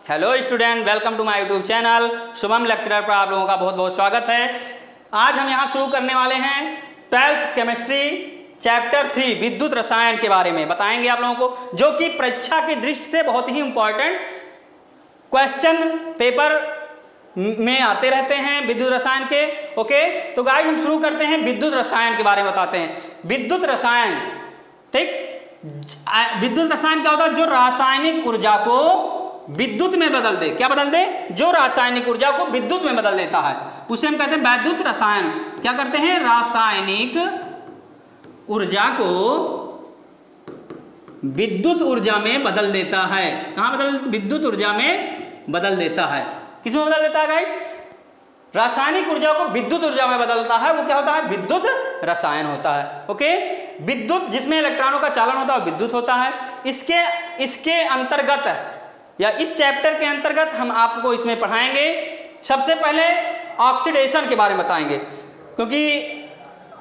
Hello student, welcome to my YouTube channel. Shubham lecturer पर आप लोगों का बहुत बहुत स्वागत है। आज हम यहाँ शुरू करने वाले हैं 12th केमिस्ट्री चैप्टर 3 विद्युत रसायन के बारे में बताएंगे आप लोगों को, जो कि परीक्षा की दृष्टि से बहुत ही इंपॉर्टेंट क्वेश्चन पेपर में आते रहते हैं विद्युत रसायन के। ओके, तो गाइस हम शुरू करते हैं, विद्युत रसायन के बारे में बताते हैं। विद्युत रसायन, ठीक, विद्युत रसायन क्या होता है? जो रासायनिक ऊर्जा को विद्युत में बदल दे। क्या बदल दे? जो रासायनिक ऊर्जा को विद्युत में बदल देता है उसे हम कहते हैं वैद्युत रसायन। क्या करते हैं? रासायनिक ऊर्जा को विद्युत ऊर्जा में बदल देता है। कहां बदल? विद्युत ऊर्जा में बदल देता है। किस में बदल देता है गाइस? रासायनिक ऊर्जा को विद्युत ऊर्जा में बदलता है, वो क्या होता है? विद्युत रसायन होता है। ओके, विद्युत जिसमें इलेक्ट्रॉनों का चालन होता है वो विद्युत होता है। इसके अंतर्गत या इस चैप्टर के अंतर्गत हम आपको इसमें पढ़ाएंगे। सबसे पहले ऑक्सीडेशन के बारे में बताएंगे, क्योंकि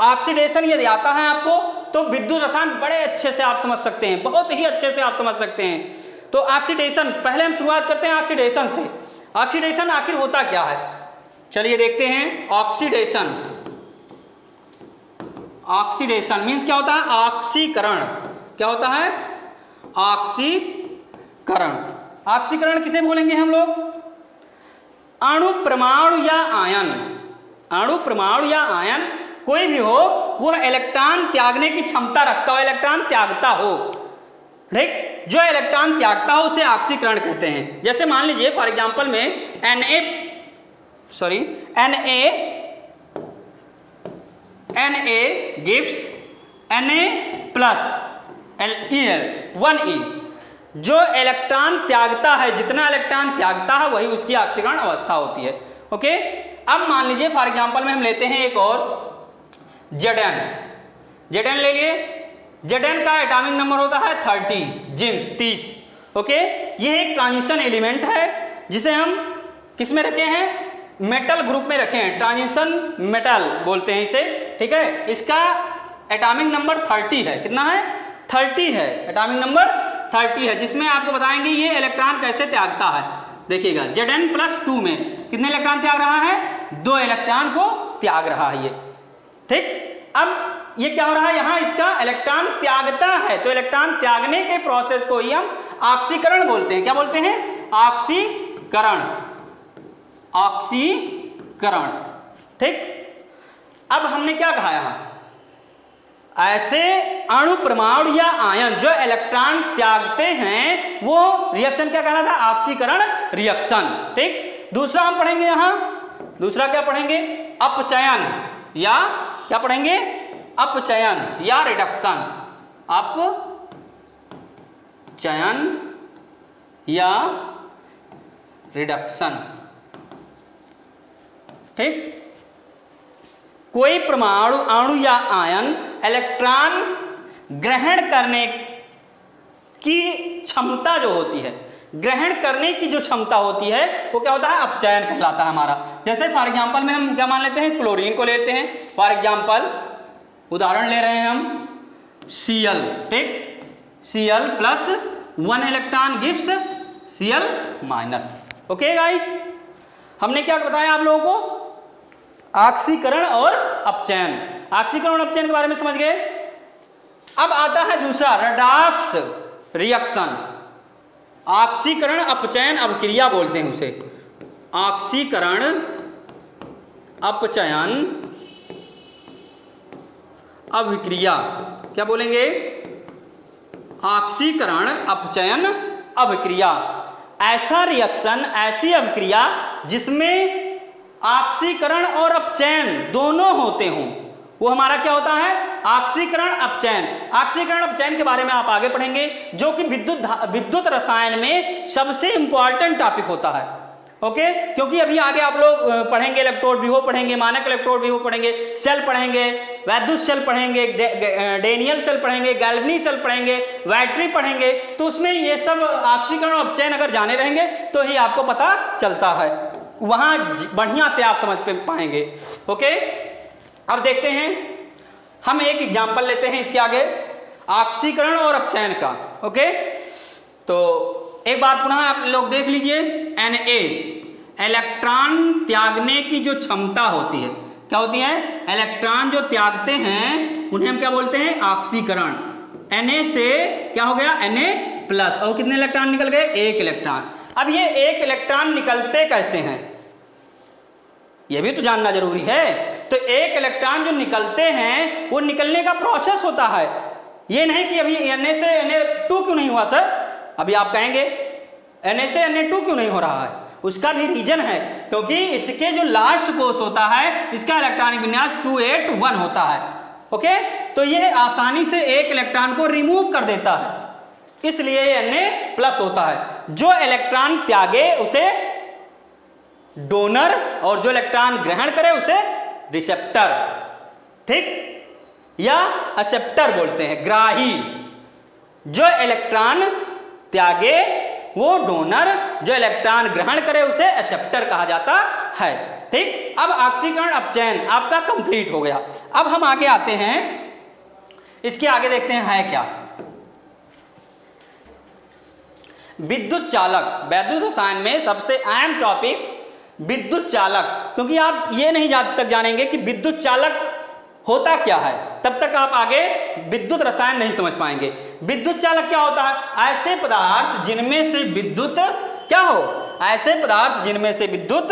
ऑक्सीडेशन यदि आता है आपको तो विद्युत रसायन बड़े अच्छे से आप समझ सकते हैं, बहुत ही अच्छे से आप समझ सकते हैं। तो ऑक्सीडेशन, पहले हम शुरुआत करते हैं ऑक्सीडेशन से। ऑक्सीडेशन आखिर होता क्या है, चलिए देखते हैं। ऑक्सीडेशन, ऑक्सीडेशन मीन्स क्या होता है? ऑक्सीकरण। क्या होता है? ऑक्सीकरण। ऑक्सीकरण किसे बोलेंगे हम लोग? अणु, परमाणु या आयन। अणु, परमाणु या आयन कोई भी हो, वह इलेक्ट्रॉन त्यागने की क्षमता रखता हो, इलेक्ट्रॉन त्यागता हो, ठीक, जो इलेक्ट्रॉन त्यागता हो उसे ऑक्सीकरण कहते हैं। जैसे मान लीजिए फॉर एग्जांपल में Na gives Na plus Al 1e, जो इलेक्ट्रॉन त्यागता है, जितना इलेक्ट्रॉन त्यागता है वही उसकी ऑक्सीकरण अवस्था होती है। ओके, अब मान लीजिए फॉर एग्जांपल में हम लेते हैं एक और Zn ले लिए। Zn का एटॉमिक नंबर होता है 30, जिंक 30। ओके, ये एक ट्रांजिशन एलिमेंट है जिसे हम किस में रखे हैं? मेटल ग्रुप में रखे हैं, ट्रांजिशन मेटल बोलते हैं इसे, ठीक है। इसका एटॉमिक नंबर 30 है। कितना है? 30 है, एटॉमिक नंबर 30 है, जिसमें आपको बताएंगे ये इलेक्ट्रॉन कैसे त्यागता है। देखिएगा Zn+2 में कितने इलेक्ट्रॉन त्याग रहा है? 2 इलेक्ट्रॉन को त्याग रहा है ये, ठीक। अब ये क्या हो रहा है? यहाँ इसका इलेक्ट्रॉन त्यागता है, तो इलेक्ट्रॉन त्यागने के प्रोसेस को ही हम ऑक्सीकरण बोलते हैं। क्या बोलते हैं? ऑक्सीकरण। ऑक्सीकरण, ठीक। अब हमने क्या कहा यहां? ऐसे अणु, परमाणु या आयन जो इलेक्ट्रॉन त्यागते हैं वो रिएक्शन क्या कहना था? ऑक्सीकरण रिएक्शन, ठीक। दूसरा हम पढ़ेंगे यहां, दूसरा क्या पढ़ेंगे? अपचयन, या क्या पढ़ेंगे? अपचयन या रिडक्शन। अपचयन या रिडक्शन, ठीक। कोई परमाणु, अणु या आयन इलेक्ट्रॉन ग्रहण करने की क्षमता जो होती है, ग्रहण करने की जो क्षमता होती है वो क्या होता है? अपचयन कहलाता है हमारा। जैसे फॉर एग्जांपल में हम क्या मान लेते हैं? क्लोरीन को लेते हैं। फॉर एग्जांपल उदाहरण ले रहे हैं हम Cl, ठीक। Cl+1 electron gives Cl-। Okay guys, हमने क्या बताया आप लोगों को? ऑक्सीकरण और अपचयन। ऑक्सीकरण और अपचयन के बारे में समझ गए। अब आता है दूसरा, रेडॉक्स रिएक्शन। ऑक्सीकरण, अपचयन, अभिक्रिया बोलते हैं उसे। ऑक्सीकरण, अपचयन, अभिक्रिया। क्या बोलेंगे? ऑक्सीकरण, अपचयन, अभिक्रिया। ऐसा रिएक्शन, ऐसी अभिक्रिया जिसमें ऑक्सीकरण और अपचयन दोनों होते हों, वो हमारा क्या होता है? ऑक्सीकरण, अपचयन। ऑक्सीकरण, अपचयन के बारे में आप आगे पढ़ेंगे, जो कि विद्युत रसायन में सबसे इंपॉर्टेंट टॉपिक होता है। ओके, क्योंकि अभी आगे आप लोग पढ़ेंगे, इलेक्ट्रोड विभव पढ़ेंगे, मानक इलेक्ट्रोड विभव पढ़ेंगे, सेल पढ़ेंगे, वैद्युत सेल पढ़ेंगे, डेनियल सेल पढ़ेंगे, गैल्वनी सेल पढ़ेंगे, बैटरी पढ़ेंगे। तो उसमें ये सब ऑक्सीकरण और अपचयन अगर जाने रहेंगे तो ही आपको पता चलता है, वहां बढ़िया से आप समझ पाएंगे। ओके, अब देखते हैं, हम एक एग्जांपल लेते हैं इसके आगे, ऑक्सीकरण और अपचयन का। ओके, तो एक बार पुनः आप लोग देख लीजिए, Na इलेक्ट्रॉन त्यागने की जो क्षमता होती है, क्या होती है? इलेक्ट्रॉन जो त्यागते हैं उन्हें हम क्या बोलते हैं? ऑक्सीकरण। Na से क्या हो गया? Na+, और कितने इलेक्ट्रॉन निकल गए? एक इलेक्ट्रॉन। अब ये एक इलेक्ट्रॉन निकलते कैसे हैं, ये भी तो जानना जरूरी है। तो एक इलेक्ट्रॉन जो निकलते हैं वो निकलने का प्रोसेस होता है, ये नहीं कि अभी Na से Na2 क्यों नहीं हुआ सर। अभी आप कहेंगे Na से Na2 क्यों नहीं हो रहा है, उसका भी रीजन है, क्योंकि इसके जो लास्ट कोष होता है इसका इलेक्ट्रॉनिक विन्यास 281 होता है। ओके, तो ये आसानी से एक इलेक्ट्रॉन को रिमूव कर देता है, इसलिए ये Na+ होता है। जो इलेक्ट्रॉन त्यागे उसे डोनर और जो इलेक्ट्रॉन ग्रहण करे उसे रिसेप्टर, ठीक, या एक्सेप्टर बोलते हैं, ग्राही। जो इलेक्ट्रॉन त्यागे वो डोनर, जो इलेक्ट्रॉन ग्रहण करे उसे एक्सेप्टर कहा जाता है, ठीक। अब ऑक्सीकरण अपचयन आपका कंप्लीट हो गया। अब हम आगे आते हैं, इसके आगे देखते हैं है क्या। विद्युत चालक, वैद्युत रसायन में सबसे अहम टॉपिक विद्युत चालक, क्योंकि आप ये नहीं जब तक जानेंगे कि विद्युत चालक होता क्या है तब तक आप आगे विद्युत रसायन नहीं समझ पाएंगे। विद्युत चालक क्या होता है? ऐसे पदार्थ जिनमें से विद्युत क्या हो, ऐसे पदार्थ जिनमें से विद्युत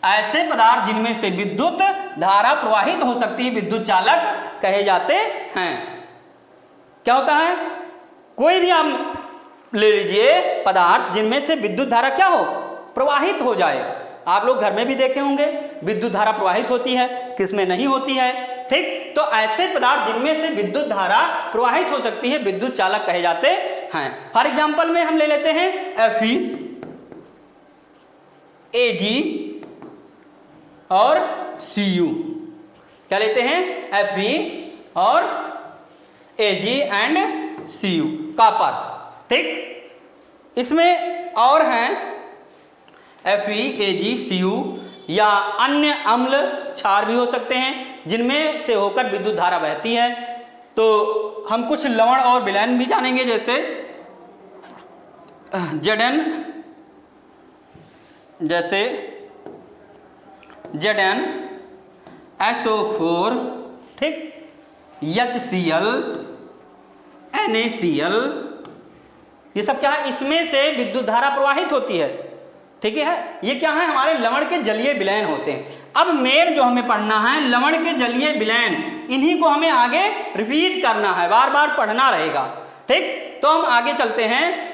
ऐसे पदार्थ जिनमें से विद्युत धारा प्रवाहित हो सकती है, विद्युत चालक कहे जाते हैं। क्या होता है? कोई भी आप ले लीजिए पदार्थ जिनमें से विद्युत धारा क्या हो, प्रवाहित हो जाए। आप लोग घर में भी देखे होंगे विद्युत धारा प्रवाहित होती है, किसमें नहीं होती है, ठीक। तो ऐसे पदार्थ जिनमें से विद्युत धारा प्रवाहित हो सकती है विद्युत चालक कहे जाते हैं। फॉर एग्जांपल में हम ले लेते हैं Fe, Ag और Cu। क्या लेते हैं? Fe और Ag एंड Cu, कॉपर, ठीक। इसमें और हैं Fe, Ag, Cu, या अन्य अम्ल क्षार भी हो सकते हैं जिनमें से होकर विद्युत धारा बहती है। तो हम कुछ लवण और विलयन भी जानेंगे, जैसे Zn, जैसे Zn, SO4, ठीक, HCl, NaCl, ये सब क्या है? इसमें से विद्युत धारा प्रवाहित होती है, ठीक है। ये क्या है? हमारे लवण के जलीय विलयन होते हैं। अब मेन जो हमें पढ़ना है लवण के जलीय विलयन, इन्हीं को हमें आगे रिपीट करना है, बार बार पढ़ना रहेगा, ठीक। तो हम आगे चलते हैं।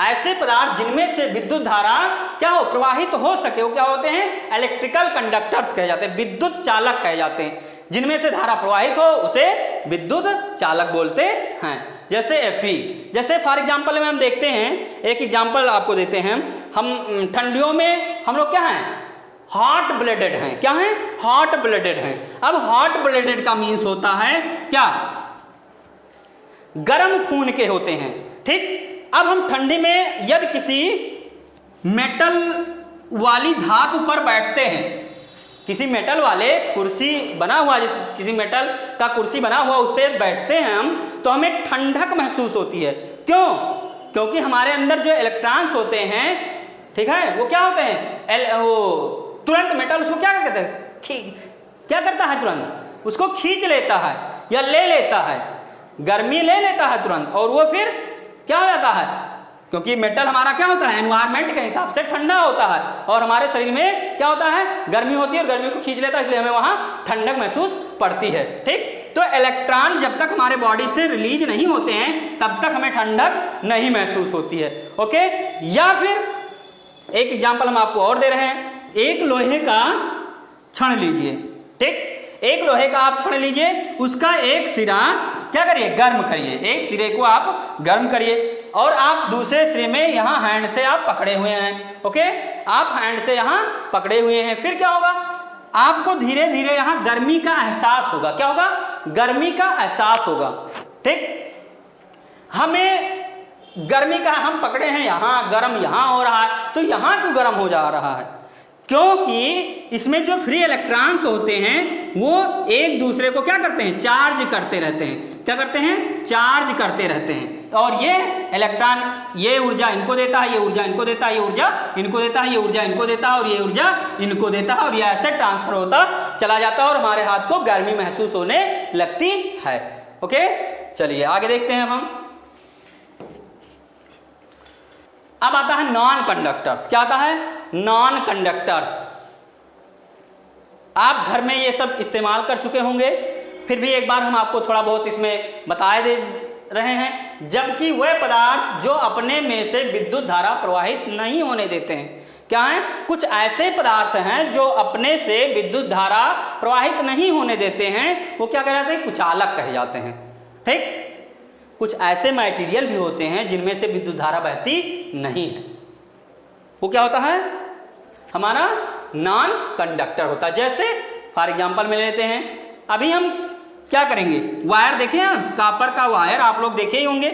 ऐसे पदार्थ जिनमें से विद्युत धारा क्या हो, प्रवाहित हो सके, वो क्या होते हैं? इलेक्ट्रिकल कंडक्टर्स कहे जाते हैं, विद्युत चालक कहे जाते हैं। जिनमें से धारा प्रवाहित हो उसे विद्युत चालक बोलते हैं। जैसे Fe, जैसे फॉर एग्जांपल में हम देखते हैं, एक एग्जांपल आपको देते हैं। हम ठंडियों में हम लोग क्या हैं? हॉट ब्लडेड हैं। क्या हैं? हॉट ब्लडेड हैं। अब हॉट ब्लडेड का मीन्स होता है क्या? गर्म खून के होते हैं, ठीक। अब हम ठंडी में यदि किसी मेटल वाली धातु पर बैठते हैं, किसी मेटल वाले कुर्सी बना हुआ, जिस किसी मेटल का कुर्सी बना हुआ उस पर बैठते हैं हम, तो हमें ठंडक महसूस होती है। क्यों? क्योंकि हमारे अंदर जो इलेक्ट्रॉन्स होते हैं, ठीक है, वो क्या होते हैं? वो तुरंत मेटल उसको क्या कहते हैं? क्या करता है? तुरंत उसको खींच लेता है या ले लेता है, गर्मी ले लेता है तुरंत, और वो फिर क्या हो जाता है? क्योंकि मेटल हमारा क्या होता है? एनवायरनमेंट के हिसाब से ठंडा होता है, और हमारे शरीर में क्या होता है? गर्मी होती है, और गर्मी को खींच लेता है, इसलिए हमें वहां ठंडक महसूस पड़ती है, ठीक। तो इलेक्ट्रॉन जब तक हमारे बॉडी से रिलीज नहीं होते हैं तब तक हमें ठंडक नहीं महसूस होती है, ओके। या फिर एक एग्जाम्पल हम आपको और दे रहे हैं। एक लोहे का छड़ लीजिए, ठीक, एक लोहे का आप छड़ लीजिए, उसका एक सिरा क्या करिए? गर्म करिए, एक सिरे को आप गर्म करिए, और आप दूसरे सिरे में यहाँ हैंड से आप पकड़े हुए हैं, ओके, आप हैंड से यहाँ पकड़े हुए हैं। फिर क्या होगा? आपको धीरे धीरे यहाँ गर्मी का एहसास होगा। क्या होगा? गर्मी का एहसास होगा, ठीक। हमें गर्मी का, हम पकड़े हैं यहाँ, गर्म यहाँ हो रहा है, तो यहाँ क्यों गर्म हो जा रहा है? क्योंकि इसमें जो फ्री इलेक्ट्रॉन्स होते हैं वो एक दूसरे को क्या करते हैं, चार्ज करते रहते हैं। क्या करते हैं, चार्ज करते रहते हैं। और ये इलेक्ट्रॉन, ये ऊर्जा इनको देता है, ये ऊर्जा इनको देता है, ये ऊर्जा इनको देता है, ये ऊर्जा इनको देता है और ये ऊर्जा इनको देता है, और ये ऐसे ट्रांसफर होता चला जाता है और हमारे हाथ को गर्मी महसूस होने लगती है। ओके, चलिए आगे देखते हैं हम। अब आता है नॉन कंडक्टर्स। क्या आता है, नॉन कंडक्टर्स। आप घर में ये सब इस्तेमाल कर चुके होंगे, फिर भी एक बार हम आपको थोड़ा बहुत इसमें बताए दे रहे हैं। जबकि वह पदार्थ जो अपने में से विद्युत धारा प्रवाहित नहीं होने देते हैं। क्या है, कुछ ऐसे पदार्थ हैं जो अपने से विद्युत धारा प्रवाहित नहीं होने देते हैं, वो क्या कहलाते हैं, कुचालक कहे जाते हैं। ठीक, कुछ ऐसे मटेरियल भी होते हैं जिनमें से विद्युत धारा बहती नहीं है, वो क्या होता है, हमारा नॉन कंडक्टर होता है। जैसे फॉर एग्जांपल में लेते हैं, अभी हम क्या करेंगे, वायर देखें हम, कॉपर का वायर आप लोग देखे ही होंगे।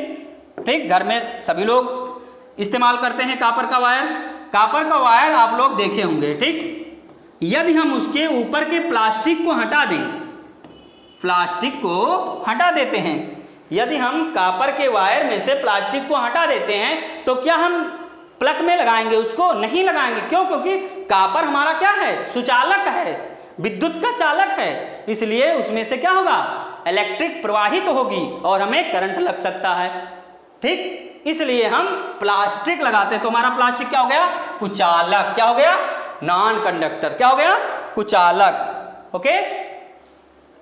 ठीक, घर में सभी लोग इस्तेमाल करते हैं कॉपर का वायर। कॉपर का वायर आप लोग देखे होंगे। ठीक, यदि हम उसके ऊपर के प्लास्टिक को हटा दें, प्लास्टिक को हटा देते हैं, यदि हम कॉपर के वायर में से प्लास्टिक को हटा देते हैं तो क्या हम प्लग में लगाएंगे, उसको नहीं लगाएंगे। क्यों, क्योंकि कॉपर हमारा क्या है, सुचालक है, विद्युत का चालक है, इसलिए उसमें से क्या होगा, इलेक्ट्रिक प्रवाहित होगी और हमें करंट लग सकता है। ठीक, इसलिए हम प्लास्टिक लगाते हैं तो हमारा प्लास्टिक क्या हो गया, कुचालक। क्या हो गया, नॉन कंडक्टर। क्या हो गया, कुचालक। ओके,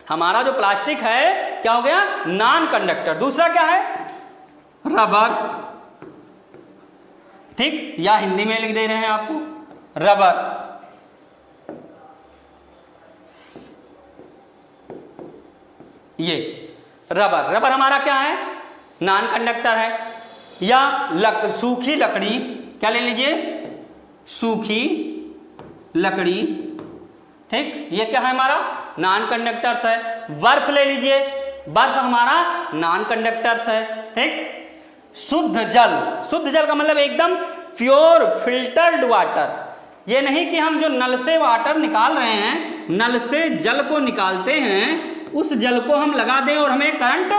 हमारा जो प्लास्टिक है क्या हो गया, नॉन कंडक्टर। दूसरा क्या है, रबर। ठीक, या हिंदी में लिख दे रहे हैं आपको, रबर। ये रबर, रबर हमारा क्या है, नॉन कंडक्टर है। या सूखी लकड़ी, क्या ले लीजिए, सूखी लकड़ी। ठीक, ये क्या है, हमारा नॉन कंडक्टर्स है। बर्फ ले लीजिए, बर्फ हमारा नॉन कंडक्टर्स है। ठीक, शुद्ध जल, शुद्ध जल का मतलब एकदम प्योर फिल्टर्ड वाटर। ये नहीं कि हम जो नल से वाटर निकाल रहे हैं, नल से जल को निकालते हैं, उस जल को हम लगा दें और हमें करंट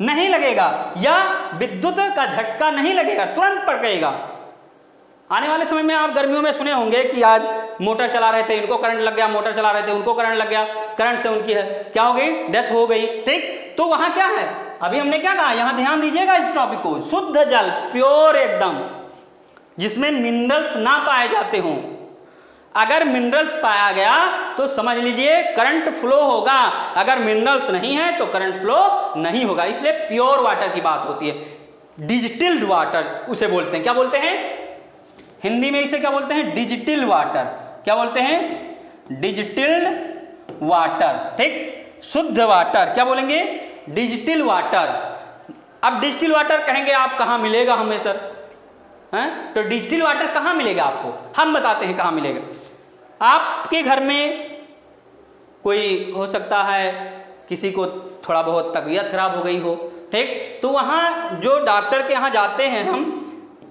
नहीं लगेगा या विद्युत का झटका नहीं लगेगा, तुरंत पड़ेगा। आने वाले समय में आप गर्मियों में सुने होंगे कि आज मोटर चला रहे थे, इनको करंट लग गया, मोटर चला रहे थे, उनको करंट लग गया, करंट से उनकी क्या हो गई, डेथ हो गई। ठीक, तो वहां क्या है, अभी हमने क्या कहा, यहां ध्यान दीजिएगा इस टॉपिक को, शुद्ध जल, प्योर एकदम, जिसमें मिनरल्स ना पाए जाते हों। अगर मिनरल्स पाया गया तो समझ लीजिए करंट फ्लो होगा, अगर मिनरल्स नहीं है तो करंट फ्लो नहीं होगा। इसलिए प्योर वाटर की बात होती है। डिजिटल्ड वाटर उसे बोलते हैं, क्या बोलते हैं, हिंदी में इसे क्या बोलते हैं, डिजिटल वाटर। क्या बोलते हैं, डिजिटल्ड वाटर। ठीक, शुद्ध वाटर क्या बोलेंगे, डिजिटल वाटर। अब डिजिटल वाटर कहेंगे आप, कहाँ मिलेगा हमें सर, हैं? तो डिजिटल वाटर कहाँ मिलेगा आपको, हम बताते हैं कहाँ मिलेगा। आपके घर में कोई हो सकता है किसी को थोड़ा बहुत तबीयत खराब हो गई हो, ठीक, तो वहाँ जो डॉक्टर के यहाँ जाते हैं हम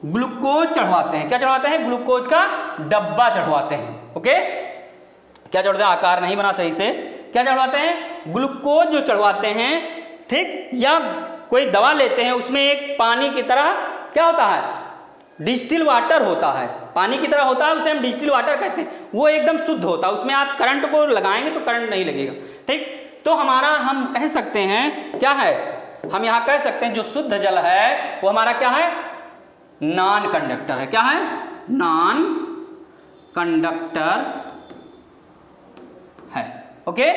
ग्लूकोज चढ़वाते हैं। क्या चढ़वाते हैं, ग्लूकोज का डब्बा चढ़वाते हैं। ओके, क्या चढ़वाते हैं, आकार नहीं बना सही से, क्या चढ़वाते हैं, ग्लूकोज जो चढ़वाते हैं। ठीक, या कोई दवा लेते हैं, उसमें एक पानी की तरह क्या होता है, डिजिटल वाटर होता है, पानी की तरह होता है, उसे हम डिजिटल वाटर कहते हैं। वो एकदम शुद्ध होता है, उसमें आप करंट को लगाएंगे तो करंट नहीं लगेगा। ठीक, तो हमारा हम कह सकते हैं क्या है, हम यहाँ कह सकते हैं जो शुद्ध जल है वो हमारा क्या है, नॉन कंडक्टर है। क्या है, नॉन कंडक्टर है। ओके,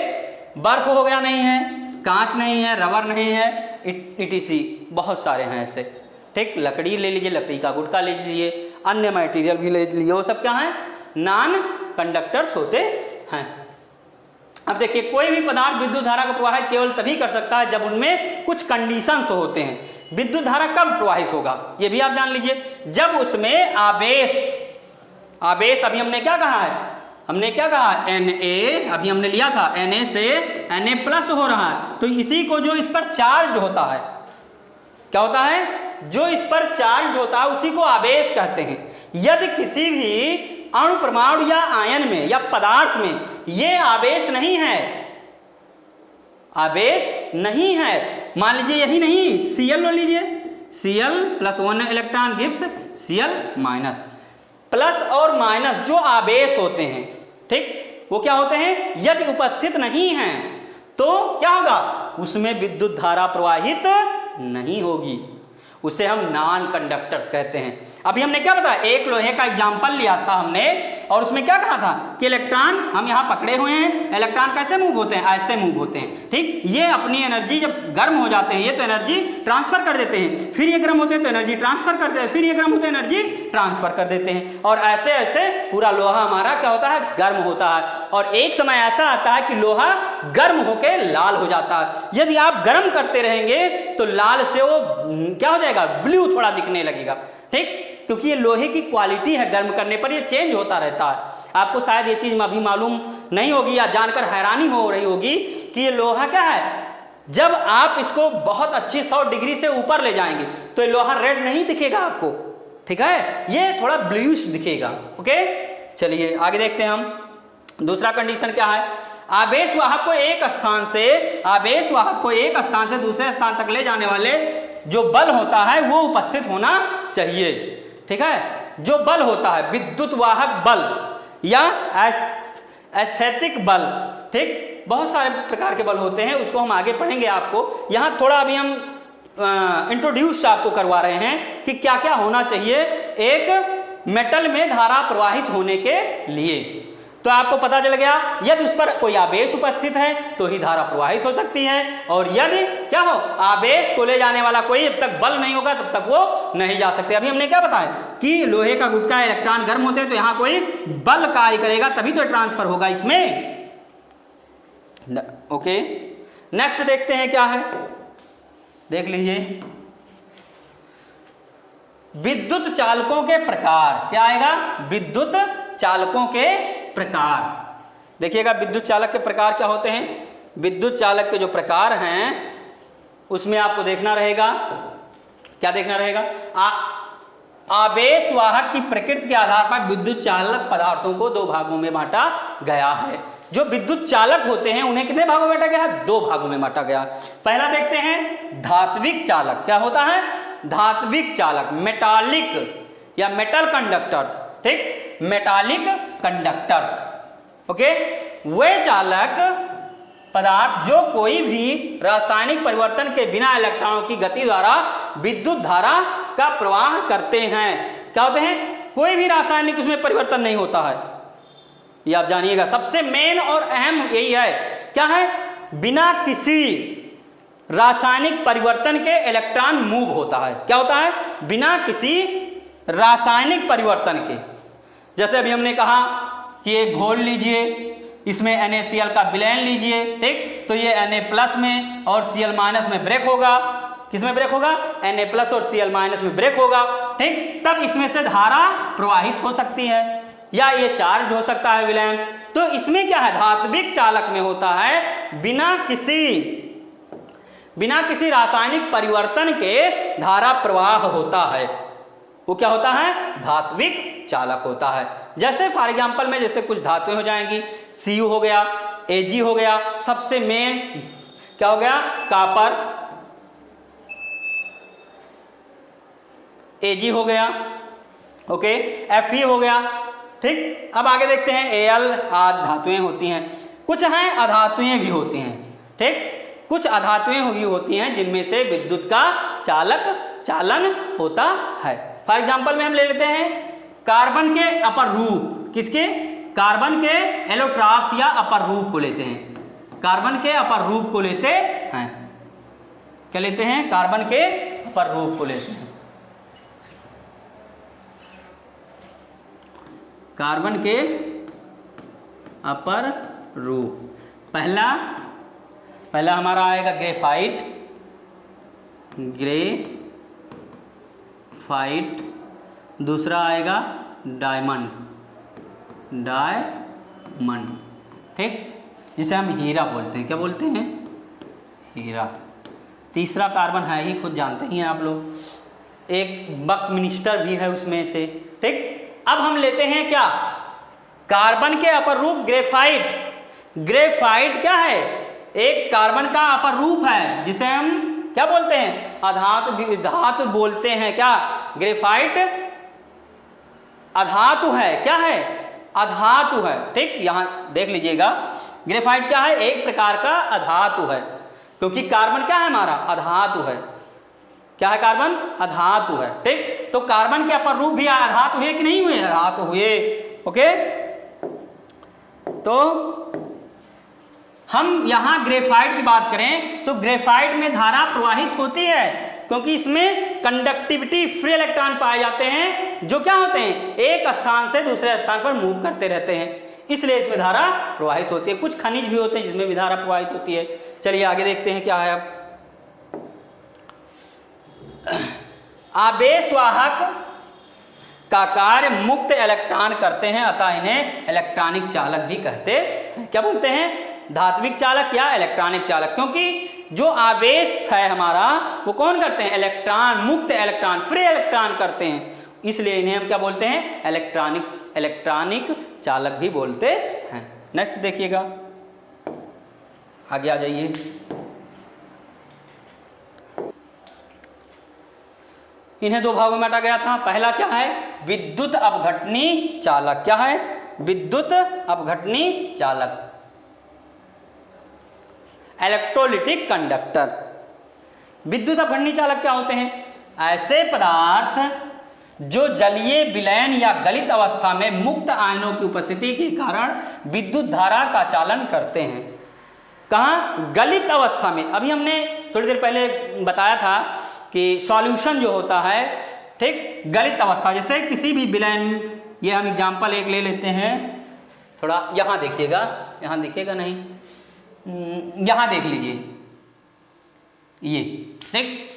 बर्फ हो गया नहीं है, कांच नहीं है, रबर नहीं है, इटीसी बहुत सारे हैं ऐसे। ठीक, लकड़ी ले लीजिए, लकड़ी का गुटका ले लीजिए, अन्य मटेरियल भी ले लीजिए, वो सब क्या है, नॉन कंडक्टर्स होते हैं। अब देखिए, कोई भी पदार्थ विद्युत धारा को प्रवाहित केवल तभी कर सकता है जब उनमें कुछ कंडीशंस होते हैं। विद्युत धारा कब प्रवाहित होगा ये भी आप जान लीजिए, जब उसमें आवेश, आवेश अभी हमने क्या कहा है, हमने क्या कहा, Na, अभी हमने लिया था Na से Na+ हो रहा है, तो इसी को जो इस पर चार्ज होता है, क्या होता है, जो इस पर चार्ज होता है उसी को आवेश कहते हैं। यदि किसी भी अणु परमाणु या आयन में या पदार्थ में ये आवेश नहीं है, आवेश नहीं है। मान लीजिए यही नहीं, Cl लो लीजिए, Cl plus 1 electron gives Cl minus. Plus और माइनस जो आवेश होते हैं, ठीक, वो क्या होते हैं, यदि उपस्थित नहीं हैं तो क्या होगा, उसमें विद्युत धारा प्रवाहित नहीं होगी, उसे हम नॉन कंडक्टर्स कहते हैं। अभी हमने क्या बताया, एक लोहे का एग्जाम्पल लिया था हमने और उसमें क्या कहा था कि इलेक्ट्रॉन हम यहाँ पकड़े हुए हैं, इलेक्ट्रॉन कैसे मूव होते हैं, ऐसे मूव होते हैं, ठीक। ये अपनी एनर्जी जब गर्म हो जाते हैं ये तो एनर्जी ट्रांसफर कर देते हैं, फिर ये गर्म होते हैं तो एनर्जी ट्रांसफर करते हैं, फिर ये गर्म होते हैं एनर्जी ट्रांसफर कर देते हैं, और ऐसे ऐसे पूरा लोहा हमारा क्या होता है, गर्म होता है। और एक समय ऐसा आता है कि लोहा गर्म होकर लाल हो जाता है। यदि आप गर्म करते रहेंगे तो लाल से वो क्या हो जाएगा, ब्लू थोड़ा दिखने लगेगा, ठीक, क्योंकि ये लोहे की क्वालिटी है, गर्म करने पर ये चेंज होता रहता है। आपको शायद ये चीज अभी मालूम नहीं होगी या जानकर हैरानी हो रही होगी कि ये लोहा क्या है, जब आप इसको बहुत अच्छी 100 डिग्री से ऊपर ले जाएंगे तो ये लोहा रेड नहीं दिखेगा आपको, ठीक है, ये थोड़ा ब्लूइश दिखेगा। ओके, चलिए आगे देखते हैं हम। दूसरा कंडीशन क्या है, आवेश वाहक को एक स्थान से, आवेश वाहक को एक स्थान से दूसरे स्थान तक ले जाने वाले जो बल होता है वो उपस्थित होना चाहिए, ठीक है। जो बल होता है विद्युत वाहक बल या एस्थेटिक बल, ठीक, बहुत सारे प्रकार के बल होते हैं, उसको हम आगे पढ़ेंगे आपको। यहाँ थोड़ा अभी हम इंट्रोड्यूस आपको करवा रहे हैं कि क्या क्या होना चाहिए एक मेटल में धारा प्रवाहित होने के लिए। तो आपको पता चल गया, यदि उस पर कोई आवेश उपस्थित है तो ही धारा प्रवाहित हो सकती है, और यदि क्या हो, आवेश को ले जाने वाला कोई जब तक बल नहीं होगा तब तक वो नहीं जा सकते। अभी हमने क्या बताया कि लोहे का गुटका इलेक्ट्रॉन गर्म होते हैं तो यहाँ कोई बल कार्य करेगा तभी तो ट्रांसफर होगा इसमें। ओके, नेक्स्ट देखते हैं क्या है, देख लीजिए, विद्युत चालकों के प्रकार। क्या आएगा, विद्युत चालकों के प्रकार। देखिएगा विद्युत चालक के प्रकार क्या होते हैं। विद्युत चालक के जो प्रकार हैं उसमें आपको देखना रहेगा, क्या देखना रहेगा, आवेश वाहक की प्रकृति के आधार पर विद्युत चालक पदार्थों को 2 भागों में बांटा गया है। जो विद्युत चालक होते हैं उन्हें कितने भागों में बांटा गया है, 2 भागों में बांटा गया। पहला देखते हैं धात्विक चालक। क्या होता है, धात्विक चालक, मेटालिक या मेटल कंडक्टर्स, ठीक, मेटालिक कंडक्टर्स। ओके, वे चालक पदार्थ जो कोई भी रासायनिक परिवर्तन के बिना इलेक्ट्रॉनों की गति द्वारा विद्युत धारा का प्रवाह करते हैं। क्या होते हैं, कोई भी रासायनिक उसमें परिवर्तन नहीं होता है, ये आप जानिएगा। सबसे मेन और अहम यही है, क्या है, बिना किसी रासायनिक परिवर्तन के इलेक्ट्रॉन मूव होता है। क्या होता है, बिना किसी रासायनिक परिवर्तन के। जैसे अभी हमने कहा कि एक घोल लीजिए, इसमें NaCl का विलयन लीजिए, ठीक, तो ये Na+ में और Cl- में ब्रेक होगा। किस में ब्रेक होगा, Na+ और Cl- में ब्रेक होगा, ठीक, तब इसमें से धारा प्रवाहित हो सकती है या ये चार्ज हो सकता है विलयन। तो इसमें क्या है, धात्विक चालक में होता है बिना किसी रासायनिक परिवर्तन के धारा प्रवाह होता है, वो क्या होता है, धात्विक चालक होता है। जैसे फॉर एग्जांपल में जैसे कुछ धातुएं हो जाएंगी, Cu हो गया, Ag हो गया, सबसे मेन क्या हो गया, कॉपर, Ag हो गया, ओके, Fe हो गया, ठीक। अब आगे देखते हैं Al आदि धातुएं होती हैं, कुछ हैं अधातुएं भी होती हैं, ठीक, कुछ अधातुएं भी होती हैं जिनमें से विद्युत का चालन होता है। फॉर एग्जांपल में हम ले लेते हैं कार्बन के अपर रूप, किसके, कार्बन के एलोट्रॉप्स या अपर रूप को लेते हैं, कार्बन के अपर रूप को लेते हैं। क्या लेते हैं, कार्बन के अपर रूप को लेते हैं, कार्बन के अपर रूप। पहला हमारा आएगा ग्रेफाइट, दूसरा आएगा डायमंड, ठीक, जिसे हम हीरा बोलते हैं। क्या बोलते हैं, हीरा। तीसरा कार्बन है ही, खुद जानते ही हैं आप लोग, एक बकमिनिस्टर भी है उसमें से, ठीक। अब हम लेते हैं क्या, कार्बन के अपर रूप ग्रेफाइट, ग्रेफाइट क्या है, एक कार्बन का अपर रूप है जिसे हम क्या बोलते हैं, अधातु, धातु बोलते हैं। क्या ग्रेफाइट अधातु है, क्या है, अधातु है। ठीक, यहां देख लीजिएगा, ग्रेफाइट क्या है, एक प्रकार का अधातु है, क्योंकि कार्बन क्या है हमारा, अधातु है। क्या है, कार्बन अधातु है। ठीक, तो कार्बन के अपर रूप भी अधातु हुए कि नहीं हुए, अधातु हुए। ओके, तो हम यहां ग्रेफाइट की बात करें तो ग्रेफाइट में धारा प्रवाहित होती है, क्योंकि इसमें कंडक्टिविटी, फ्री इलेक्ट्रॉन पाए जाते हैं जो क्या होते हैं, एक स्थान से दूसरे स्थान पर मूव करते रहते हैं, इसलिए इसमें धारा प्रवाहित होती है। कुछ खनिज भी होते हैं जिसमें भी धारा प्रवाहित होती है। चलिए आगे देखते हैं क्या है। अब आवेशवाहक का कार्य मुक्त इलेक्ट्रॉन करते हैं, अतः इन्हें इलेक्ट्रॉनिक चालक भी कहते हैं। क्या बोलते हैं, धात्विक चालक या इलेक्ट्रॉनिक चालक, क्योंकि जो आवेश है हमारा वो कौन करते हैं, इलेक्ट्रॉन, मुक्त इलेक्ट्रॉन, फ्री इलेक्ट्रॉन करते हैं, इसलिए इन्हें हम क्या बोलते हैं, इलेक्ट्रॉनिक चालक भी बोलते हैं। नेक्स्ट देखिएगा, आगे आ जाइए। इन्हें दो भागों में बांटा गया था। पहला क्या है, विद्युत अपघटनी चालक। क्या है, विद्युत अपघटनी चालक, इलेक्ट्रोलिटिक कंडक्टर। विद्युत अपघटनी चालक क्या होते हैं, ऐसे पदार्थ जो जलीय विलयन या गलित अवस्था में मुक्त आयनों की उपस्थिति के कारण विद्युत धारा का चालन करते हैं। कहाँ, गलित अवस्था में। अभी हमने थोड़ी देर पहले बताया था कि सॉल्यूशन जो होता है, ठीक, गलित अवस्था, जैसे किसी भी विलयन, ये हम एग्जांपल एक ले लेते हैं, थोड़ा यहाँ देखिएगा, यहाँ दिखेगा नहीं, यहाँ देख लीजिए, ये ठीक,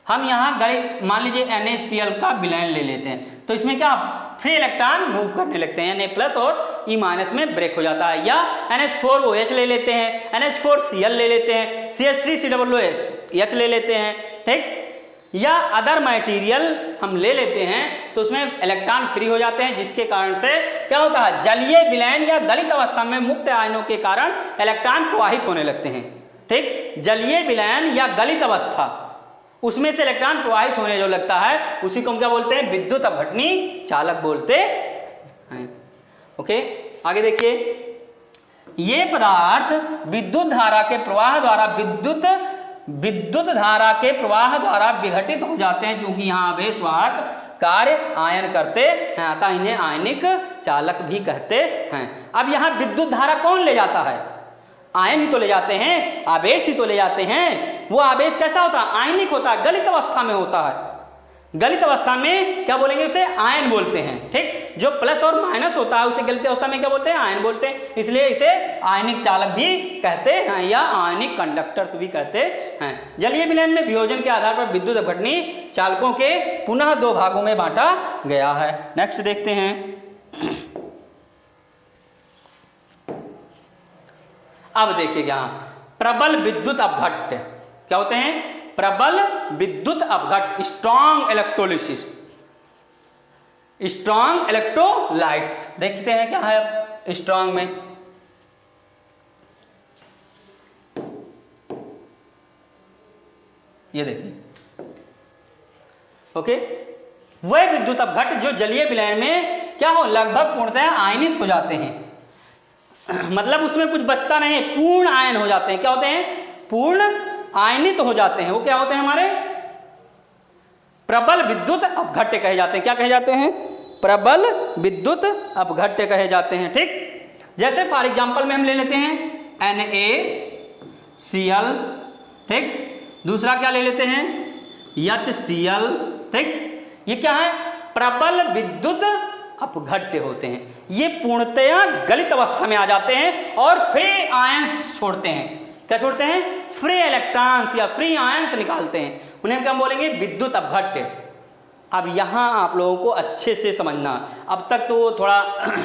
हम यहाँ गलित, मान लीजिए NaCl का विलयन ले लेते हैं, तो इसमें क्या फ्री इलेक्ट्रॉन मूव करने लगते हैं, Na+ और E- में ब्रेक हो जाता है। या NH4OH ले लेते हैं, NH4Cl ले लेते हैं, CH3COOH ले लेते हैं, ठीक, या अदर मटेरियल हम ले लेते हैं, तो उसमें इलेक्ट्रॉन फ्री हो जाते हैं, जिसके कारण से क्या होता है, जलीय विलयन या गलित अवस्था में मुक्त आयनों के कारण इलेक्ट्रॉन प्रवाहित होने लगते हैं। ठीक, जलीय विलयन या गलित अवस्था, उसमें से इलेक्ट्रॉन प्रवाहित होने जो लगता है, उसी को हम क्या बोलते हैं, विद्युत अपघटनी चालक बोलते हैं। ओके, आगे देखिए, ये पदार्थ विद्युत धारा के प्रवाह द्वारा विघटित हो जाते हैं, क्योंकि यहाँ आवेशवाहक कार्य आयन करते हैं, अतः इन्हें आयनिक चालक भी कहते हैं। अब यहाँ विद्युत धारा कौन ले जाता है, आयन ही तो ले जाते हैं, आवेश ही तो ले जाते हैं। वो आवेश कैसा होता है, आयनिक होता है, गलित अवस्था में होता है। गलित अवस्था में क्या बोलेंगे, उसे आयन बोलते हैं। ठीक, जो प्लस और माइनस होता है उसे गलित अवस्था में क्या बोलते हैं, आयन बोलते हैं, इसलिए इसे आयनिक चालक भी कहते हैं या आयनिक कंडक्टर्स भी कहते हैं। जलीय विलयन में वियोजन के आधार पर विद्युत अपघटनी चालकों के पुनः दो भागों में बांटा गया है। नेक्स्ट देखते हैं। अब देखिए यहाँ प्रबल विद्युत अपघट्य क्या होते हैं, प्रबल विद्युत अपघट्य, स्ट्रॉन्ग इलेक्ट्रोलिसिस, स्ट्रॉन्ग इलेक्ट्रोलाइट्स। देखते हैं क्या है स्ट्रॉन्ग में, ये देखिए। ओके, वह विद्युत अपघट्य जो जलीय विलयन में क्या हो, लगभग पूर्णतः आयनित हो जाते हैं, मतलब उसमें कुछ बचता नहीं, पूर्ण आयन हो जाते हैं। क्या होते हैं, पूर्ण आयनित हो जाते हैं। वो क्या होते हैं, हमारे प्रबल विद्युत अपघट्य कहे जाते हैं। क्या कहे जाते हैं, प्रबल विद्युत अपघट्य कहे जाते हैं। ठीक, जैसे फॉर एग्जांपल में हम ले लेते हैं NaCl, ठीक, दूसरा क्या ले लेते हैं HCl, ठीक, ये क्या है, प्रबल विद्युत अपघट्य होते हैं। ये पूर्णतया गलित अवस्था में आ जाते हैं और फ्री आयंस छोड़ते हैं। क्या छोड़ते हैं, फ्री इलेक्ट्रॉन्स या फ्री आयंस निकालते हैं, उन्हें हम क्या बोलेंगे, विद्युत अपघट्य। अब यहाँ आप लोगों को अच्छे से समझना, अब तक तो थोड़ा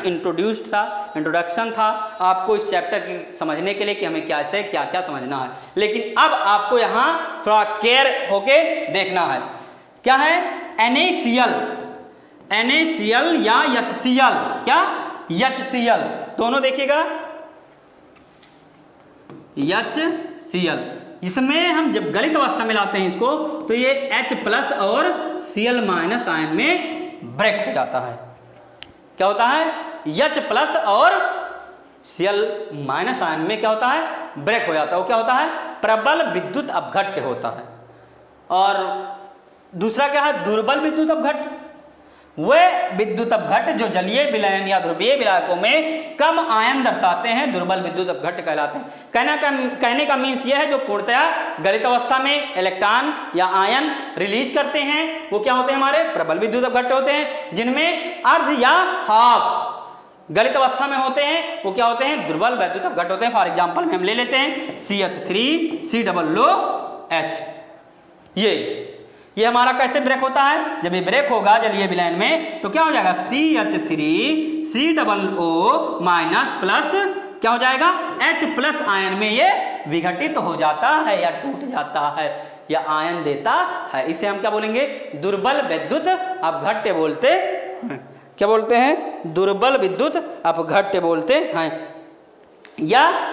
इंट्रोडक्शन था आपको इस चैप्टर की समझने के लिए कि हमें कैसे क्या क्या समझना है, लेकिन अब आपको यहाँ थोड़ा केयर होके देखना है। क्या है, NaCl या HCl, क्या HCl, दोनों देखिएगा HCl, इसमें हम जब गलित अवस्था में लाते हैं इसको तो ये H+ और Cl- आयन में ब्रेक हो जाता है। क्या होता है? H+ और Cl- आयन में क्या होता है? ब्रेक हो जाता है। वो क्या होता है? प्रबल विद्युत अपघट्य होता है। और दूसरा क्या है? दुर्बल विद्युत अपघट्य। वह विद्युत अपघट्य जो जलीय विलयन या ध्रुवीय विलायकों में कम आयन दर्शाते हैं, दुर्बल विद्युत अपघट्य कहलाते हैं। कहने का मीन्स यह है जो पूर्णतया गलित अवस्था में इलेक्ट्रॉन या आयन रिलीज करते हैं वो क्या होते हैं? हमारे प्रबल विद्युत अपघट्य होते हैं। जिनमें अर्ध या हाफ गलित अवस्था में होते हैं वो क्या होते हैं? दुर्बल विद्युत अपघट्य होते हैं। फॉर एग्जाम्पल में हम ले लेते हैं CH3COOH। ये हमारा कैसे ब्रेक होता है? जब ये ब्रेक होगा जलीय विलयन में तो क्या हो जाएगा? CH3COO- प्लस क्या हो जाएगा? H+ आयन में ये विघटित हो जाता है या टूट जाता है या आयन देता है। इसे हम क्या बोलेंगे? दुर्बल विद्युत अपघट्य बोलते हैं। क्या बोलते हैं? दुर्बल विद्युत अपघट्य बोलते हैं। या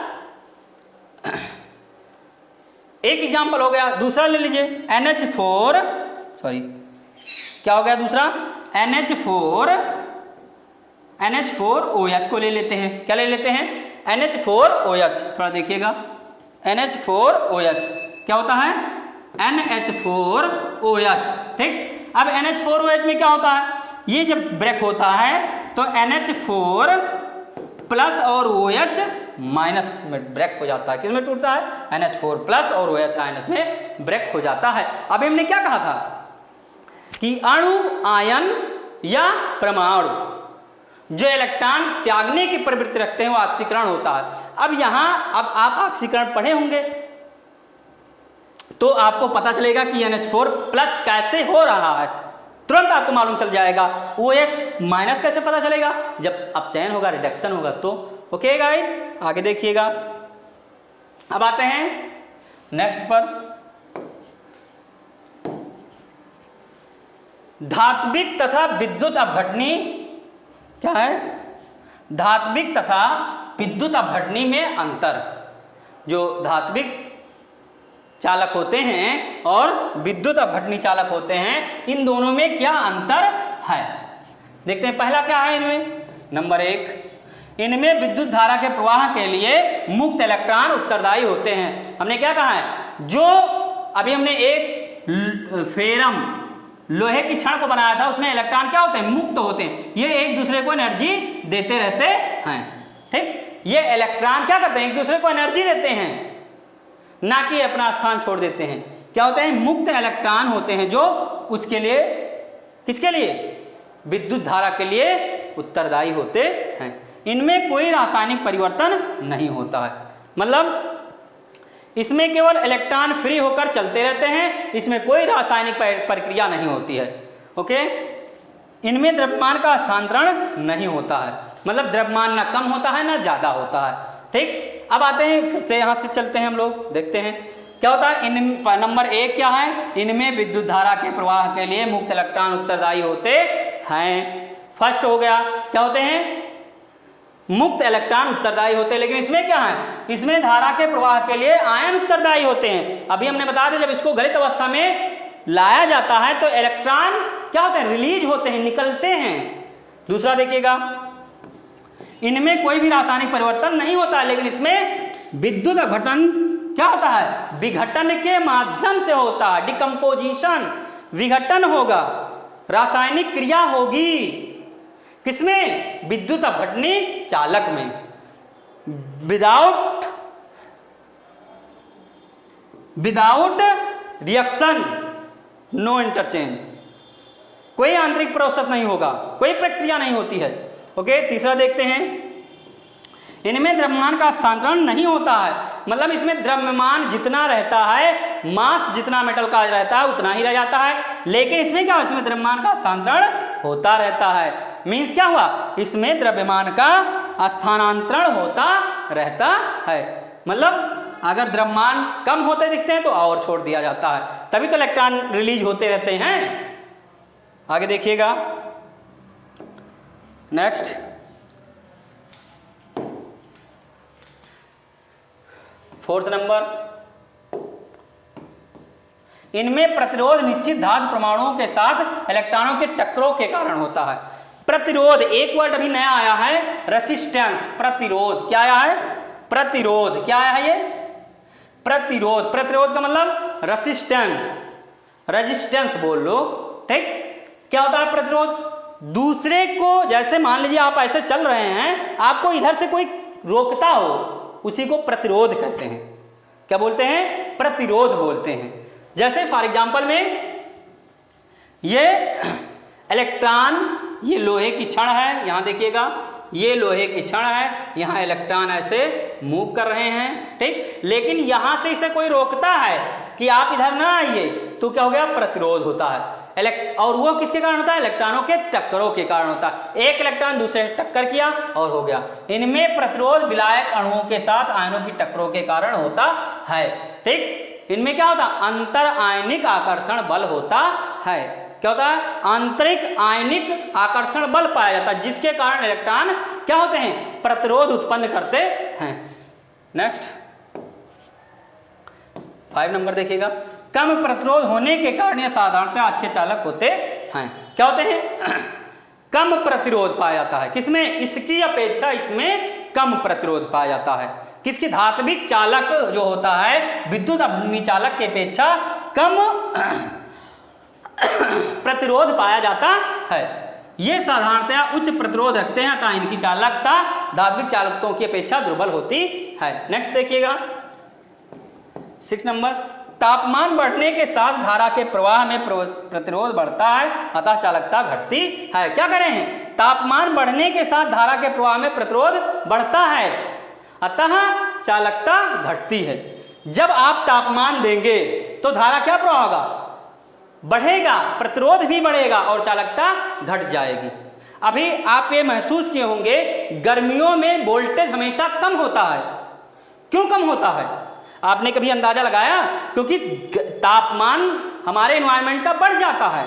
एक एग्जाम्पल हो गया, दूसरा ले लीजिए NH4, सॉरी क्या हो गया दूसरा? NH4OH को ले लेते हैं। क्या ले लेते हैं? NH4OH, थोड़ा देखिएगा NH4OH क्या होता है? NH4OH। ठीक, अब NH4OH में क्या होता है? ये जब ब्रेक होता है तो NH4 प्लस और OH माइनस में ब्रेक हो जाता है। किसमें टूटता है? NH4 प्लस और OH आयन में ब्रेक हो जाता है। अभी हमने क्या कहा था कि अणु, आयन या परमाणु जो इलेक्ट्रॉन त्यागने की प्रवृत्ति रखते हैं वो ऑक्सीकरण होता है। अब यहां अब आप ऑक्सीकरण पढ़े होंगे तो आपको पता चलेगा कि NH4 प्लस कैसे हो रहा है, तुरंत आपको मालूम चल जाएगा। OH माइनस कैसे पता चलेगा? जब अपचयन होगा, रिडक्शन होगा तो। ओके गाइस, आगे देखिएगा। अब आते हैं नेक्स्ट पर, धात्विक तथा विद्युत अपघटनी। क्या है? धात्विक तथा विद्युत अपघटनी में अंतर। जो धात्विक चालक होते हैं और विद्युत अपघटनी चालक होते हैं, इन दोनों में क्या अंतर है देखते हैं। पहला क्या है इनमें? नंबर 1, इनमें विद्युत धारा के प्रवाह के लिए मुक्त इलेक्ट्रॉन उत्तरदायी होते हैं। हमने क्या कहा है? जो अभी हमने एक फेरम लोहे की छड़ को बनाया था उसमें इलेक्ट्रॉन क्या होते हैं? मुक्त होते हैं। ये एक दूसरे को एनर्जी देते रहते हैं। ठीक, ये इलेक्ट्रॉन क्या करते हैं? एक दूसरे को एनर्जी देते हैं, ना कि अपना स्थान छोड़ देते हैं। क्या होते हैं? मुक्त इलेक्ट्रॉन होते हैं जो उसके लिए, किसके लिए? विद्युत धारा के लिए उत्तरदायी होते हैं। इनमें कोई रासायनिक परिवर्तन नहीं होता है, मतलब इसमें केवल इलेक्ट्रॉन फ्री होकर चलते रहते हैं, इसमें कोई रासायनिक प्रक्रिया नहीं होती है। ओके, इनमें द्रव्यमान का हस्तांतरण नहीं होता है, मतलब द्रव्यमान ना कम होता है ना ज्यादा होता है। ठीक, अब आते हैं फिर से यहाँ से चलते हैं हम लोग, देखते हैं क्या होता है। इन नंबर 1 क्या है? इनमें विद्युत धारा के प्रवाह के लिए मुक्त इलेक्ट्रॉन उत्तरदायी होते हैं। फर्स्ट हो गया, क्या होते हैं? मुक्त इलेक्ट्रॉन उत्तरदायी होते हैं। लेकिन इसमें क्या है? इसमें धारा के प्रवाह के लिए आयन उत्तरदायी होते हैं। अभी हमने बताया था जब इसको गलित अवस्था में लाया जाता है तो इलेक्ट्रॉन क्या होते हैं? रिलीज होते हैं, निकलते हैं। दूसरा देखिएगा, इनमें कोई भी रासायनिक परिवर्तन नहीं होता है, लेकिन इसमें विद्युत अपघटन क्या होता है? विघटन के माध्यम से होता है, डिकम्पोजिशन, विघटन होगा, रासायनिक क्रिया होगी। किसमें? विद्युत अपघटनी चालक में। विदाउट रिएक्शन, नो इंटरचेंज, कोई आंतरिक प्रोसेस नहीं होगा, कोई प्रक्रिया नहीं होती है। ओके, तीसरा देखते हैं, इनमें द्रव्यमान का हस्तांतरण नहीं होता है, मतलब इसमें द्रव्यमान जितना रहता है, मास जितना मेटल का रहता है उतना ही रह जाता है। लेकिन इसमें क्या? इसमें द्रव्यमान का हस्तांतरण होता रहता है। मीन्स क्या हुआ? इसमें द्रव्यमान का स्थानांतरण होता रहता है, मतलब अगर द्रव्यमान कम होते दिखते हैं तो और छोड़ दिया जाता है, तभी तो इलेक्ट्रॉन रिलीज होते रहते हैं। आगे देखिएगा नेक्स्ट, 4th नंबर, इनमें प्रतिरोध निश्चित धातु परमाणुओं के साथ इलेक्ट्रॉनों के टकराव के कारण होता है। प्रतिरोध, एक वर्ड अभी नया आया है, रेसिस्टेंस, प्रतिरोध। क्या आया है? प्रतिरोध। क्या आया है ये? प्रतिरोध। प्रतिरोध का मतलब रेसिस्टेंस, रेजिस्टेंस बोल लो, ठीक। क्या होता है प्रतिरोध? दूसरे को, जैसे मान लीजिए आप ऐसे चल रहे हैं, आपको इधर से कोई रोकता हो, उसी को प्रतिरोध कहते हैं। क्या बोलते हैं? प्रतिरोध बोलते हैं। जैसे फॉर एग्जांपल में ये इलेक्ट्रॉन, ये लोहे की छड़ है, यहां देखिएगा, ये लोहे की छड़ है, यहां इलेक्ट्रॉन ऐसे मूव कर रहे हैं, ठीक। लेकिन यहां से इसे कोई रोकता है कि आप इधर ना आइए, तो क्या हो गया? प्रतिरोध होता है। और वो किसके कारण होता है? इलेक्ट्रॉनों के टक्करों के कारण होता है। एक इलेक्ट्रॉन दूसरे से टक्कर किया और हो गया। इनमें प्रतिरोध विलायक अणुओं के साथ आयनों की टक्करों के कारण होता है, ठीक। इनमें क्या होता है? अंतर आयनिक आकर्षण बल होता है। क्या होता है? आंतरिक आयनिक आकर्षण बल पाया जाता है, जिसके कारण इलेक्ट्रॉन क्या होते हैं? प्रतिरोध उत्पन्न करते हैं। नेक्स्ट 5 नंबर देखिएगा, कम प्रतिरोध होने के कारण यह साधारणतः अच्छे चालक होते हैं। क्या होते हैं? कम प्रतिरोध पाया जाता है। किसमें? इसकी अपेक्षा इसमें कम प्रतिरोध पाया जाता है। किसकी? धात्विक चालक जो होता है, विद्युत अभिन्न चालक की अपेक्षा कम प्रतिरोध पाया जाता है। ये साधारणतया उच्च प्रतिरोध रखते हैं, अतः इनकी चालकता धात्विक चालकों की अपेक्षा दुर्बल होती है। नेक्स्ट देखिएगा 6 नंबर, तापमान बढ़ने के साथ धारा के प्रवाह में प्रतिरोध बढ़ता है, अतः चालकता घटती है। क्या कह रहे हैं? तापमान बढ़ने के साथ धारा के प्रवाह में प्रतिरोध बढ़ता है, अतः चालकता घटती है। जब आप तापमान देंगे तो धारा क्या प्रवाह होगा? बढ़ेगा, प्रतिरोध भी बढ़ेगा और चालकता घट जाएगी। अभी आप ये महसूस किए होंगे, गर्मियों में वोल्टेज हमेशा कम होता है। क्यों कम होता है? आपने कभी अंदाजा लगाया? क्योंकि तापमान हमारे एनवायरनमेंट का बढ़ जाता है।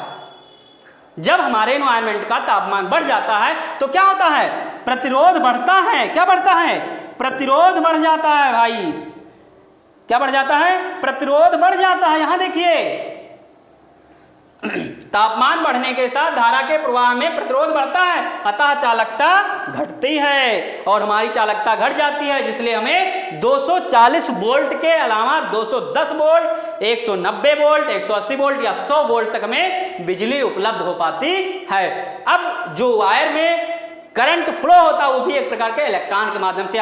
जब हमारे एनवायरनमेंट का तापमान बढ़ जाता है तो क्या होता है? प्रतिरोध बढ़ता है। क्या बढ़ता है? प्रतिरोध बढ़ जाता है भाई। क्या बढ़ जाता है? प्रतिरोध बढ़ जाता है। यहां देखिए, तापमान बढ़ने के साथ धारा के प्रवाह में प्रतिरोध बढ़ता है, अतः चालकता घटती है और हमारी चालकता घट जाती है, जिसलिए हमें 240 वोल्ट के अलावा 210 वोल्ट, 190 वोल्ट, 180 वोल्ट या 100 वोल्ट तक में बिजली उपलब्ध हो पाती है। अब जो वायर में करंट फ्लो होता है वो भी एक प्रकार के इलेक्ट्रॉन के माध्यम से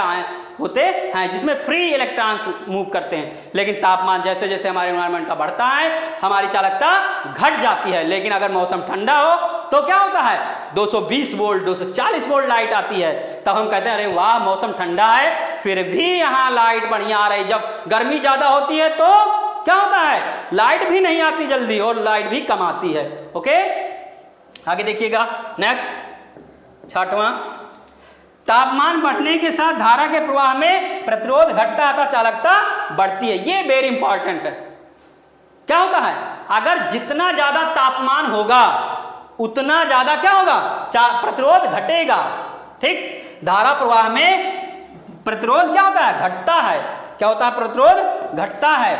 होते हैं, जिसमें फ्री इलेक्ट्रॉन मूव करते हैं। लेकिन तापमान जैसे जैसे हमारे एनवायरनमेंट का बढ़ता है, हमारी चालकता घट जाती है। लेकिन अगर मौसम ठंडा हो तो क्या होता है? 220 वोल्ट, 240 वोल्ट लाइट आती है। तब हम कहते हैं अरे वाह, मौसम ठंडा है फिर भी यहाँ लाइट बढ़िया आ रही। जब गर्मी ज्यादा होती है तो क्या होता है? लाइट भी नहीं आती जल्दी और लाइट भी कम आती है। ओके, आगे देखिएगा। नेक्स्ट 6वां, तापमान बढ़ने के साथ धारा के प्रवाह में प्रतिरोध घटता है, चालकता बढ़ती है। ये वेरी इंपॉर्टेंट है। क्या होता है? अगर जितना ज्यादा तापमान होगा उतना ज्यादा क्या होगा? प्रतिरोध घटेगा, ठीक। धारा प्रवाह में प्रतिरोध क्या होता है? घटता है। क्या होता है? प्रतिरोध घटता है।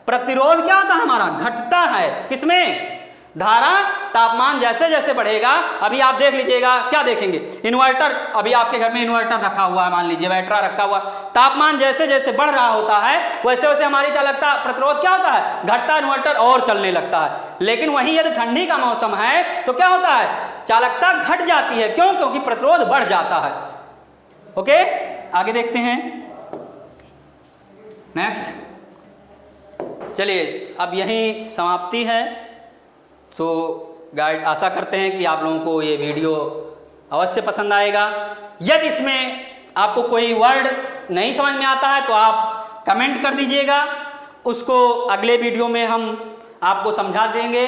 प्रतिरोध क्या होता है? हमारा घटता है। किसमें? धारा तापमान जैसे जैसे बढ़ेगा, अभी आप देख लीजिएगा, क्या देखेंगे? इन्वर्टर, अभी आपके घर में इन्वर्टर रखा हुआ है, मान लीजिए बैटरा रखा हुआ, तापमान जैसे जैसे बढ़ रहा होता है वैसे वैसे हमारी चालकता प्रतिरोध क्या होता है? घटता, इन्वर्टर और चलने लगता है। लेकिन वहीं यदि ठंडी का मौसम है तो क्या होता है? चालकता घट जाती है। क्यों? क्योंकि प्रतिरोध बढ़ जाता है। ओके, आगे देखते हैं। नेक्स्ट, चलिए अब यही समाप्ति है। तो गाइड, आशा करते हैं कि आप लोगों को ये वीडियो अवश्य पसंद आएगा। यदि इसमें आपको कोई वर्ड नहीं समझ में आता है तो आप कमेंट कर दीजिएगा, उसको अगले वीडियो में हम आपको समझा देंगे।